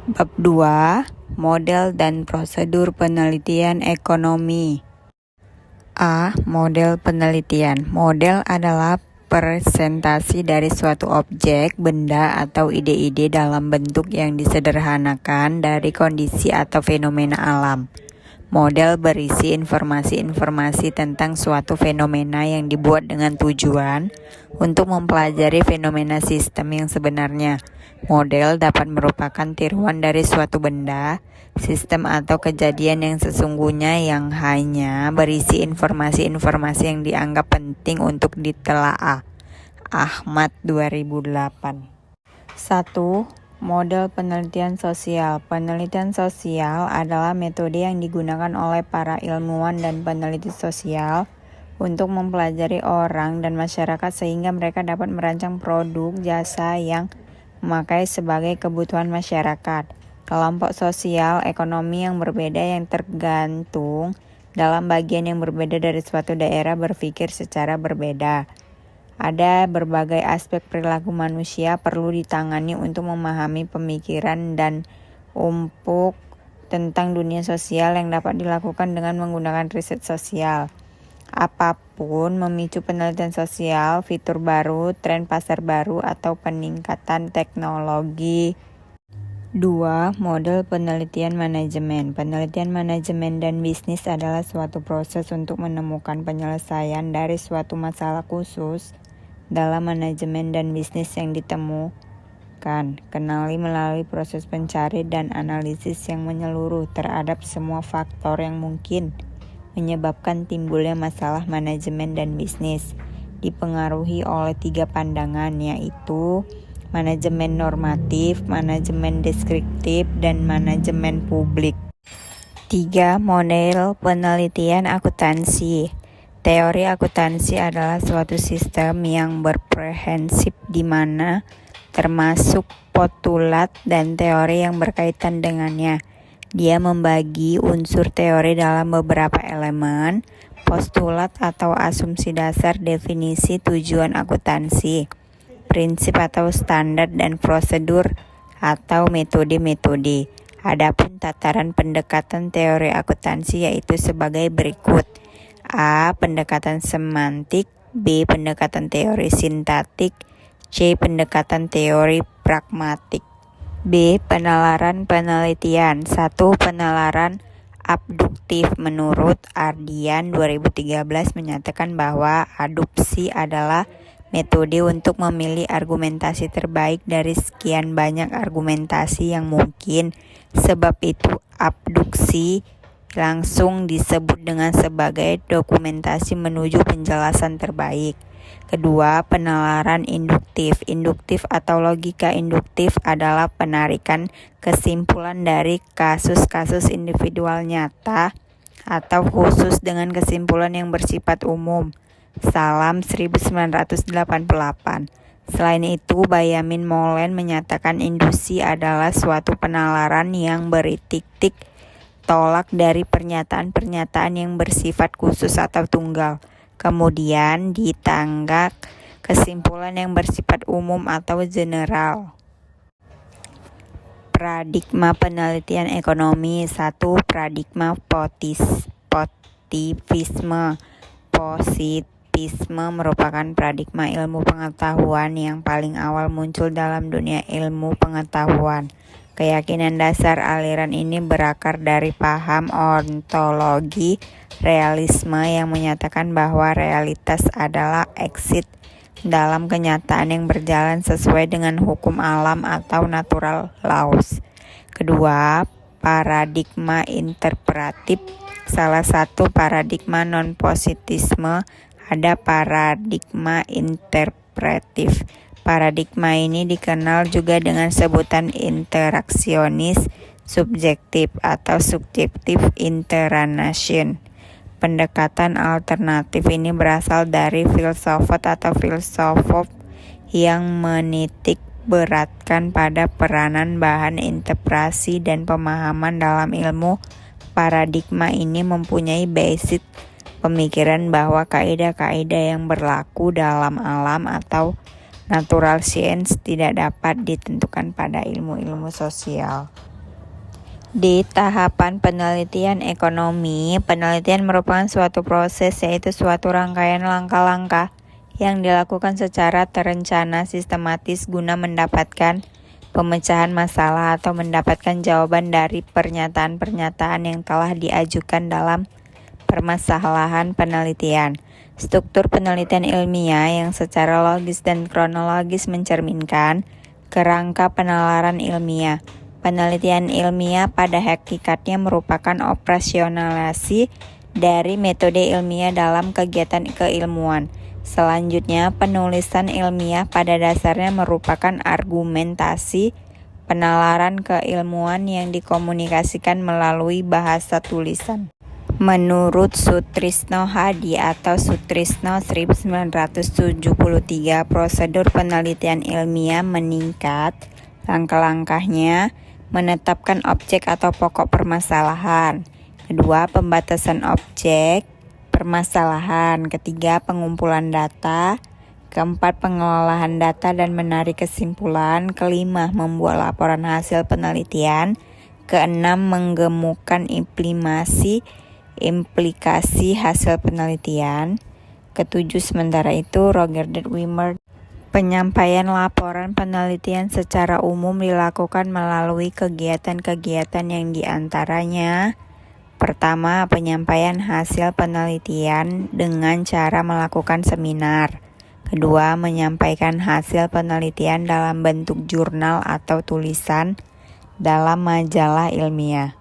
Bab 2. Model dan prosedur penelitian ekonomi. A. Model penelitian. Model adalah presentasi dari suatu objek, benda, atau ide-ide dalam bentuk yang disederhanakan dari kondisi atau fenomena alam. Model berisi informasi-informasi tentang suatu fenomena yang dibuat dengan tujuan untuk mempelajari fenomena sistem yang sebenarnya. Model dapat merupakan tiruan dari suatu benda, sistem atau kejadian yang sesungguhnya yang hanya berisi informasi-informasi yang dianggap penting untuk ditelaah. Ahmad 2008. 1. Model penelitian sosial. Penelitian sosial adalah metode yang digunakan oleh para ilmuwan dan peneliti sosial untuk mempelajari orang dan masyarakat sehingga mereka dapat merancang produk jasa yang memakai sebagai kebutuhan masyarakat. Kelompok sosial ekonomi yang berbeda yang tergantung dalam bagian yang berbeda dari suatu daerah berpikir secara berbeda. Ada berbagai aspek perilaku manusia perlu ditangani untuk memahami pemikiran dan umpuk tentang dunia sosial yang dapat dilakukan dengan menggunakan riset sosial. Apapun memicu penelitian sosial, fitur baru, tren pasar baru, atau peningkatan teknologi. 2. Model penelitian manajemen. Penelitian manajemen dan bisnis adalah suatu proses untuk menemukan penyelesaian dari suatu masalah khusus dalam manajemen dan bisnis yang ditemukan. Kenali melalui proses pencari dan analisis yang menyeluruh terhadap semua faktor yang mungkin menyebabkan timbulnya masalah manajemen dan bisnis. Dipengaruhi oleh 3 pandangan, yaitu manajemen normatif, manajemen deskriptif, dan manajemen publik. 3. Model penelitian akuntansi. Teori akuntansi adalah suatu sistem yang berprehensip di mana termasuk postulat dan teori yang berkaitan dengannya. Dia membagi unsur teori dalam beberapa elemen, postulat atau asumsi dasar, definisi, tujuan akuntansi, prinsip atau standar, dan prosedur atau metode-metode. Adapun tataran pendekatan teori akuntansi yaitu sebagai berikut. A. Pendekatan semantik. B. Pendekatan teori sintaktik. C. Pendekatan teori pragmatik. B. Penalaran penelitian. 1. Penalaran abduktif. Menurut Ardian 2013 menyatakan bahwa adupsi adalah metode untuk memilih argumentasi terbaik dari sekian banyak argumentasi yang mungkin. Sebab itu abduksi langsung disebut dengan sebagai dokumentasi menuju penjelasan terbaik. Kedua, penalaran induktif. Induktif atau logika induktif adalah penarikan kesimpulan dari kasus-kasus individual nyata atau khusus dengan kesimpulan yang bersifat umum. Salam 1988. Selain itu, Benjamin Molen menyatakan induksi adalah suatu penalaran yang beritik tolak dari pernyataan-pernyataan yang bersifat khusus atau tunggal. Kemudian ditanggak kesimpulan yang bersifat umum atau general. Paradigma penelitian ekonomi. 1. Paradigma positivisme. Positivisme merupakan paradigma ilmu pengetahuan yang paling awal muncul dalam dunia ilmu pengetahuan. Keyakinan dasar aliran ini berakar dari paham ontologi realisme yang menyatakan bahwa realitas adalah eksis dalam kenyataan yang berjalan sesuai dengan hukum alam atau natural laws. Kedua, paradigma interpretatif. Salah satu paradigma non-positivisme ada paradigma interpretatif. Paradigma ini dikenal juga dengan sebutan interaksionis subjektif atau subjektif interaction. Pendekatan alternatif ini berasal dari filsafat atau filsuf yang menitik beratkan pada peranan bahan interpretasi dan pemahaman dalam ilmu. Paradigma ini mempunyai basis pemikiran bahwa kaidah-kaidah yang berlaku dalam alam atau natural science tidak dapat ditentukan pada ilmu-ilmu sosial. Di tahapan penelitian ekonomi, penelitian merupakan suatu proses, yaitu suatu rangkaian langkah-langkah yang dilakukan secara terencana sistematis guna mendapatkan pemecahan masalah atau mendapatkan jawaban dari pernyataan-pernyataan yang telah diajukan dalam permasalahan penelitian. Struktur penelitian ilmiah yang secara logis dan kronologis mencerminkan kerangka penalaran ilmiah. Penelitian ilmiah pada hakikatnya merupakan operasionalisasi dari metode ilmiah dalam kegiatan keilmuan. Selanjutnya, penulisan ilmiah pada dasarnya merupakan argumentasi penalaran keilmuan yang dikomunikasikan melalui bahasa tulisan. Menurut Sutrisno Hadi atau Sutrisno 1973, prosedur penelitian ilmiah meningkat. Langkah-langkahnya menetapkan objek atau pokok permasalahan. Kedua, pembatasan objek permasalahan. Ketiga, pengumpulan data. Keempat, pengelolaan data dan menarik kesimpulan. Kelima, membuat laporan hasil penelitian. Keenam, menggemukkan implikasi hasil penelitian. Ketujuh, sementara itu, Roger D. Wimmer. Penyampaian laporan penelitian secara umum dilakukan melalui kegiatan-kegiatan yang diantaranya: pertama, penyampaian hasil penelitian dengan cara melakukan seminar. Kedua, menyampaikan hasil penelitian dalam bentuk jurnal atau tulisan dalam majalah ilmiah.